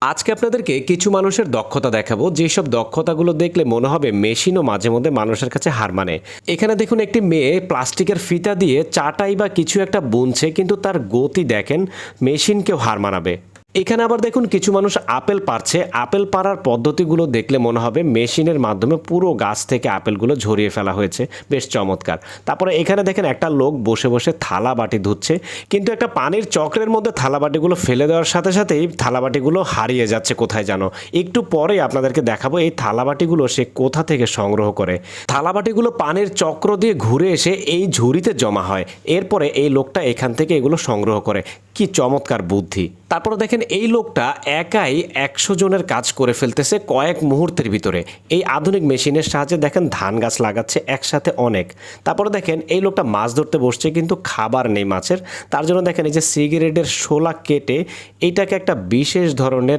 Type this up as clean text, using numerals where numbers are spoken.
আজকে আপনাদেরকে কিছু মানুষের দক্ষতা দেখাবো, যেসব দক্ষতাগুলো দেখলে মনে হবে মেশিনও মাঝে মধ্যে মানুষের কাছে হার মানে। এখানে দেখুন একটি মেয়ে প্লাস্টিকের ফিতা দিয়ে চাটাই বা কিছু একটা বুনছে, কিন্তু তার গতি দেখেন মেশিনকেও হার মানাবে। এখানে আবার দেখুন কিছু মানুষ আপেল পাড়ছে, আপেল পাড়ার পদ্ধতিগুলো দেখলে মনে হবে মেশিনের মাধ্যমে পুরো গাছ থেকে আপেলগুলো ঝরিয়ে ফেলা হয়েছে, বেশ চমৎকার। তারপরে এখানে দেখেন একটা লোক বসে বসে থালা বাটি ধুচ্ছে, কিন্তু একটা পানির চক্রের মধ্যে থালা বাটিগুলো ফেলে দেওয়ার সাথে সাথেই থালা বাটিগুলো হারিয়ে যাচ্ছে কোথায় জানো। একটু পরে আপনাদেরকে দেখাবো এই থালা বাটিগুলো সে কোথা থেকে সংগ্রহ করে। থালা বাটিগুলো পানির চক্র দিয়ে ঘুরে এসে এই ঝুড়িতে জমা হয়, এরপরে এই লোকটা এখান থেকে এগুলো সংগ্রহ করে। কি চমৎকার বুদ্ধি। তারপরে দেখেন এই লোকটা একাই 100 জনের কাজ করে ফেলতেছে কয়েক মুহূর্তের ভিতরে। এই আধুনিক মেশিনের সাহায্যে দেখেন ধান গাছ লাগাচ্ছে একসাথে অনেক। তারপরে দেখেন এই লোকটা মাছ ধরতে বসছে, কিন্তু খাবার নেই মাছের। তার জন্য দেখেন এই যে সিগারেটের শোলা কেটে এইটাকে একটা বিশেষ ধরনের